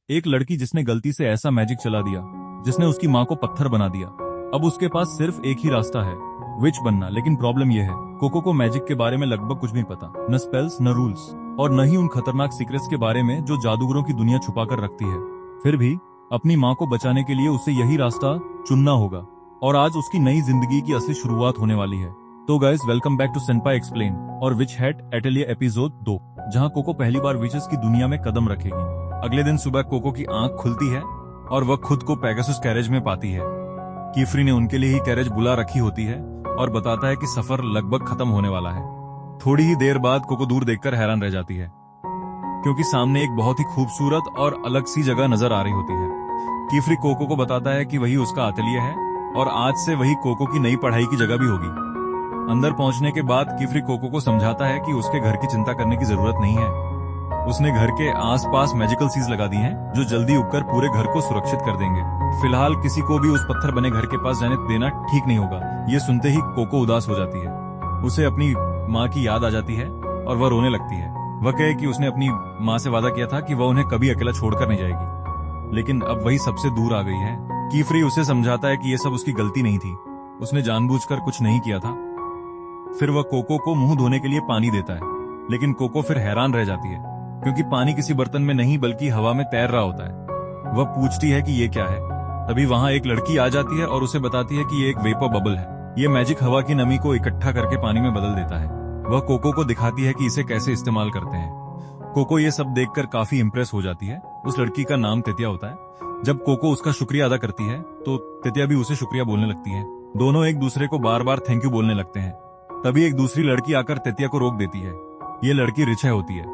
एक लड़की जिसने गलती से ऐसा मैजिक चला दिया जिसने उसकी माँ को पत्थर बना दिया। अब उसके पास सिर्फ एक ही रास्ता है, विच बनना। लेकिन प्रॉब्लम यह है, कोको को मैजिक के बारे में लगभग कुछ नहीं पता, न स्पेल्स न रूल्स और न ही उन खतरनाक सीक्रेट्स के बारे में जो जादूगरों की दुनिया छुपा कर रखती है। फिर भी अपनी माँ को बचाने के लिए उसे यही रास्ता चुनना होगा और आज उसकी नई जिंदगी की असली शुरुआत होने वाली है। तो guys, welcome back to Senpai explain और विच हैट एटेलियर एपिसोड 2, जहां कोको पहली बार विचेस की दुनिया में कदम रखेगी। अगले दिन सुबह कोको की आंख खुलती है और वह खुद को पेगासस कैरेज में पाती है। कीफ्री ने उनके लिए ही कैरेज बुला रखी होती है और बताता है कि सफर लगभग खत्म होने वाला है। थोड़ी ही देर बाद कोको दूर देखकर हैरान रह जाती है क्योंकि सामने एक बहुत ही खूबसूरत और अलग सी जगह नजर आ रही होती है। कीफ्री कोको को बताता है कि वही उसका अतलिया है और आज से वही कोको की नई पढ़ाई की जगह भी होगी। अंदर पहुंचने के बाद कीफ्री कोको को समझाता है कि उसके घर की चिंता करने की जरूरत नहीं है। उसने घर के आसपास मैजिकल सीज लगा दी हैं जो जल्दी उगकर पूरे घर को सुरक्षित कर देंगे। फिलहाल किसी को भी उस पत्थर बने घर के पास जाने देना ठीक नहीं होगा। ये सुनते ही कोको उदास हो जाती है। उसे अपनी माँ की याद आ जाती है और वह रोने लगती है। वह कहे कि उसने अपनी माँ से वादा किया था कि वह उन्हें कभी अकेला छोड़कर नहीं जाएगी, लेकिन अब वही सबसे दूर आ गई है। कीफ्री उसे समझाता है कि यह सब उसकी गलती नहीं थी, उसने जानबूझकर कुछ नहीं किया था। फिर वह कोको को मुंह धोने के लिए पानी देता है, लेकिन कोको फिर हैरान रह जाती है क्योंकि पानी किसी बर्तन में नहीं बल्कि हवा में तैर रहा होता है। वह पूछती है कि ये क्या है। तभी वहां एक लड़की आ जाती है और उसे बताती है कि ये एक वेपर बबल है। ये मैजिक हवा की नमी को इकट्ठा करके पानी में बदल देता है। वह कोको को दिखाती है कि इसे कैसे इस्तेमाल करते हैं। कोको ये सब देखकर काफी इंप्रेस हो जाती है। उस लड़की का नाम तेतिया होता है। जब कोको उसका शुक्रिया अदा करती है तो तेतिया भी उसे शुक्रिया बोलने लगती है। दोनों एक दूसरे को बार बार थैंक यू बोलने लगते हैं। तभी एक दूसरी लड़की आकर तेतिया को रोक देती है। ये लड़की रिचय होती है।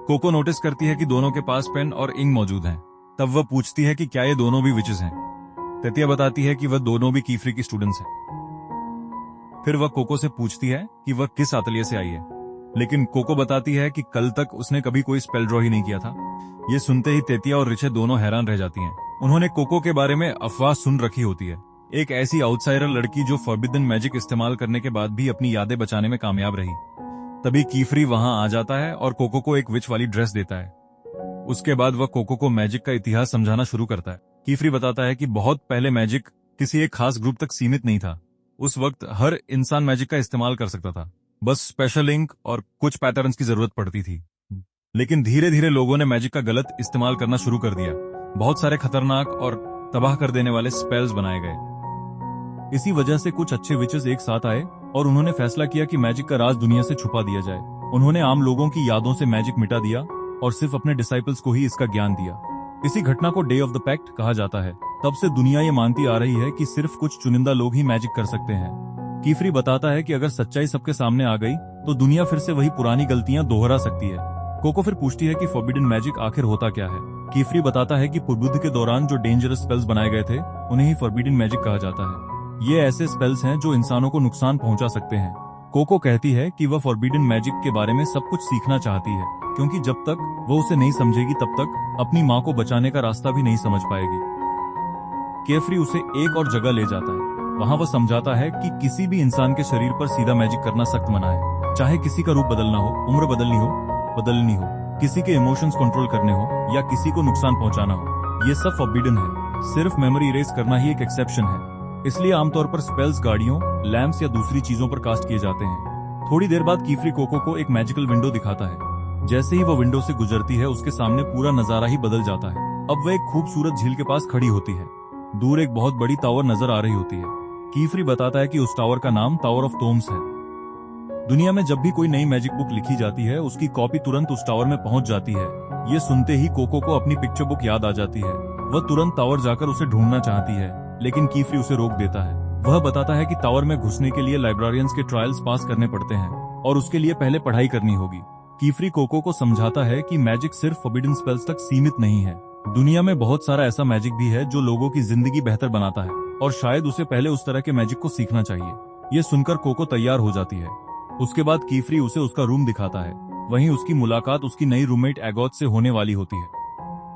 कोको नोटिस करती है कि दोनों के पास पेन और इंक मौजूद हैं। तब वह पूछती है कि क्या ये दोनों भी विचेस हैं। तेतिया बताती है कि वह दोनों भी कीफ्री की स्टूडेंट्स हैं। फिर वह कोको से पूछती है कि वह किस अतलिये से आई है, लेकिन कोको बताती है कि कल तक उसने कभी कोई स्पेल ड्रॉ ही नहीं किया था। ये सुनते ही तेतिया और रिचय दोनों हैरान रह जाती हैं। उन्होंने कोको के बारे में अफवाह सुन रखी होती है, एक ऐसी आउटसाइडर लड़की जो फॉरबिडन मैजिक इस्तेमाल करने के बाद भी अपनी यादें बचाने में कामयाब रही। तभी कीफ्री वहां आ जाता है और कोको को एक विच वाली ड्रेस देता है। उसके बाद वह कोको को मैजिक का इतिहास समझाना शुरू करता है। कीफ्री बताता है कि बहुत पहले मैजिक किसी एक खास ग्रुप तक सीमित नहीं था। उस वक्त हर इंसान मैजिक का इस्तेमाल कर सकता था, बस स्पेशल इंक और कुछ पैटर्न्स की जरूरत पड़ती थी। लेकिन धीरे धीरे लोगों ने मैजिक का गलत इस्तेमाल करना शुरू कर दिया। बहुत सारे खतरनाक और तबाह कर देने वाले स्पेल्स बनाए गए। इसी वजह से कुछ अच्छे विचेस एक साथ आए और उन्होंने फैसला किया कि मैजिक का राज दुनिया से छुपा दिया जाए। उन्होंने आम लोगों की यादों से मैजिक मिटा दिया और सिर्फ अपने डिसाइपल्स को ही इसका ज्ञान दिया। इसी घटना को डे ऑफ द पैक्ट कहा जाता है। तब से दुनिया ये मानती आ रही है कि सिर्फ कुछ चुनिंदा लोग ही मैजिक कर सकते हैं। कीफ्री बताता है कि अगर सच्चाई सबके सामने आ गई तो दुनिया फिर से वही पुरानी गलतियां दोहरा सकती है। कोको फिर पूछती है कि फॉरबिडन मैजिक आखिर होता क्या है। कीफ्री बताता है कि पुरबुद्ध के दौरान जो डेंजरस स्पेल्स बनाए गए थे उन्हें ही फॉरबिडन मैजिक कहा जाता है। ये ऐसे स्पेल्स हैं जो इंसानों को नुकसान पहुंचा सकते हैं। कोको कहती है कि वह फॉरबिडन मैजिक के बारे में सब कुछ सीखना चाहती है क्योंकि जब तक वो उसे नहीं समझेगी तब तक अपनी माँ को बचाने का रास्ता भी नहीं समझ पाएगी। कीफ्री उसे एक और जगह ले जाता है। वहाँ वह समझाता है कि किसी भी इंसान के शरीर पर सीधा मैजिक करना सख्त मना है। चाहे किसी का रूप बदलना हो, उम्र बदलनी हो, किसी के इमोशंस कंट्रोल करने हो या किसी को नुकसान पहुंचाना हो, ये सब फॉरबिडन है। सिर्फ मेमोरी इरेज करना ही एक एक्सेप्शन है। इसलिए आमतौर पर स्पेल्स गाड़ियों, लैंप्स या दूसरी चीजों पर कास्ट किए जाते हैं। थोड़ी देर बाद कीफ्री कोको को एक मैजिकल विंडो दिखाता है। जैसे ही वह विंडो से गुजरती है उसके सामने पूरा नजारा ही बदल जाता है। अब वह एक खूबसूरत झील के पास खड़ी होती है। दूर एक बहुत बड़ी टावर नजर आ रही होती है। कीफ्री बताता है कि उस टावर का नाम टावर ऑफ टोम्स है। दुनिया में जब भी कोई नई मैजिक बुक लिखी जाती है उसकी कॉपी तुरंत उस टावर में पहुंच जाती है। ये सुनते ही कोको को अपनी पिक्चर बुक याद आ जाती है। वह तुरंत टावर जाकर उसे ढूंढना चाहती है, लेकिन कीफ्री उसे रोक देता है। वह बताता है कि टावर में घुसने के लिए लाइब्रेरियंस के ट्रायल्स पास करने पड़ते हैं और उसके लिए पहले पढ़ाई करनी होगी। कीफ्री कोको को समझाता है कि मैजिक सिर्फ फॉरबिडन स्पेल्स तक सीमित नहीं है। दुनिया में बहुत सारा ऐसा मैजिक भी है जो लोगों की जिंदगी बेहतर बनाता है और शायद उसे पहले उस तरह के मैजिक को सीखना चाहिए। ये सुनकर कोको तैयार हो जाती है। उसके बाद कीफ्री उसे उसका रूम दिखाता है। वहीं उसकी मुलाकात उसकी नई रूममेट एगोत से होने वाली होती है।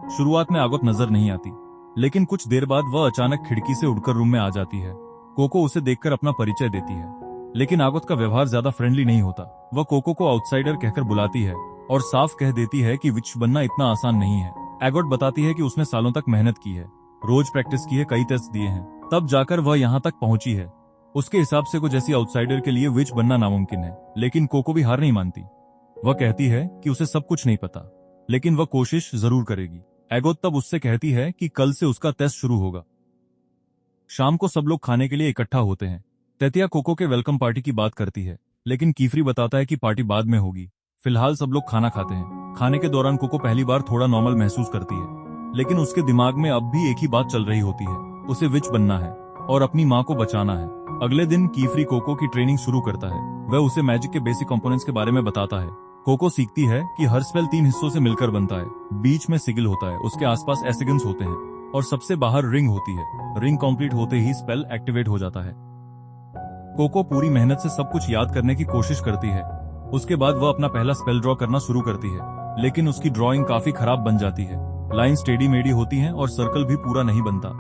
शुरुआत में एगोत नजर नहीं आती, लेकिन कुछ देर बाद वह अचानक खिड़की से उड़कर रूम में आ जाती है। कोको उसे देखकर अपना परिचय देती है, लेकिन एगोत का व्यवहार ज्यादा फ्रेंडली नहीं होता। वह कोको को आउटसाइडर कहकर बुलाती है और साफ कह देती है कि विच बनना इतना आसान नहीं है। एगोट बताती है कि उसने सालों तक मेहनत की है, रोज प्रैक्टिस की है, कई टेस्ट दिए हैं, तब जाकर वह यहाँ तक पहुंची है। उसके हिसाब से को जैसी आउटसाइडर के लिए विच बनना नामुमकिन है, लेकिन कोको भी हार नहीं मानती। वह कहती है कि उसे सब कुछ नहीं पता, लेकिन वह कोशिश जरूर करेगी। एगोट तब उससे कहती है कि कल से उसका टेस्ट शुरू होगा। शाम को सब लोग खाने के लिए इकट्ठा होते हैं। तेतिया कोको के वेलकम पार्टी की बात करती है, लेकिन कीफरी बताता है कि पार्टी बाद में होगी, फिलहाल सब लोग खाना खाते हैं। खाने के दौरान कोको पहली बार थोड़ा नॉर्मल महसूस करती है, लेकिन उसके दिमाग में अब भी एक ही बात चल रही होती है, उसे विच बनना है और अपनी माँ को बचाना है। अगले दिन कीफरी कोको की ट्रेनिंग शुरू करता है। वह उसे मैजिक के बेसिक कंपोनेंट्स के बारे में बताता है। कोको सीखती है कि हर स्पेल 3 हिस्सों से मिलकर बनता है। बीच में सिगिल होता है, उसके आसपास एसिगन्स होते हैं और सबसे बाहर रिंग होती है। रिंग कंप्लीट होते ही स्पेल एक्टिवेट हो जाता है। कोको पूरी मेहनत से सब कुछ याद करने की कोशिश करती है। उसके बाद वह अपना पहला स्पेल ड्रॉ करना शुरू करती है, लेकिन उसकी ड्राइंग काफी खराब बन जाती है। लाइंस टेढ़ी मेढ़ी होती हैं और सर्कल भी पूरा नहीं बनता।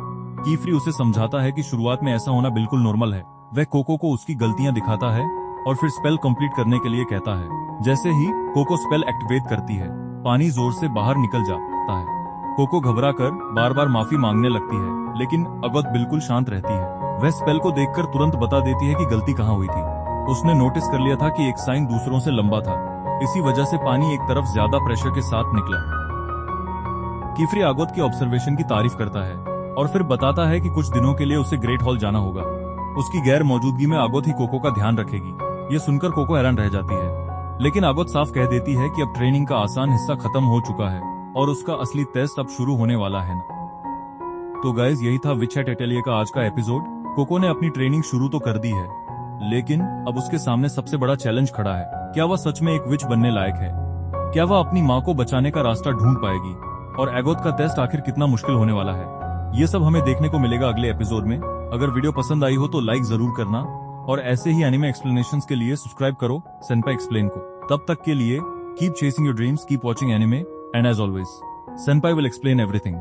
कीफरी उसे समझाता है कि शुरुआत में ऐसा होना बिल्कुल नॉर्मल है। वह कोको को उसकी गलतियां दिखाता है और फिर स्पेल कंप्लीट करने के लिए कहता है। जैसे ही कोको स्पेल एक्टिवेट करती है, पानी जोर से बाहर निकल जाता है। कोको घबराकर बार बार माफी मांगने लगती है, लेकिन एगोट बिल्कुल शांत रहती है। वह स्पेल को देखकर तुरंत बता देती है कि गलती कहाँ हुई थी। उसने नोटिस कर लिया था कि एक साइन दूसरों से लंबा था, इसी वजह से पानी एक तरफ ज्यादा प्रेशर के साथ निकला। कीफरी एगोट की ऑब्जर्वेशन की तारीफ करता है और फिर बताता है कि कुछ दिनों के लिए उसे ग्रेट हॉल जाना होगा। उसकी गैर मौजूदगी में एगोट ही कोको का ध्यान रखेगी। ये सुनकर कोको हैरान रह जाती है, लेकिन एगोट साफ कह देती है कि अब ट्रेनिंग का आसान हिस्सा खत्म हो चुका है और उसका असली टेस्ट अब शुरू होने वाला है ना। तो गाइस, यही था विच एट एटेलियर का आज का एपिसोड। कोको ने अपनी ट्रेनिंग शुरू तो कर दी है, लेकिन अब उसके सामने सबसे बड़ा चैलेंज खड़ा है। क्या वह सच में एक विच बनने लायक है? क्या वह अपनी माँ को बचाने का रास्ता ढूंढ पाएगी? और एगोट का टेस्ट आखिर कितना मुश्किल होने वाला है? ये सब हमें देखने को मिलेगा अगले एपिसोड में। अगर वीडियो पसंद आई हो तो लाइक जरूर करना और ऐसे ही एनिमे एक्सप्लेनेशंस के लिए सब्सक्राइब करो सेनपाई एक्सप्लेन को। तब तक के लिए keep chasing your dreams, keep watching anime, and as always Senpai will explain everything.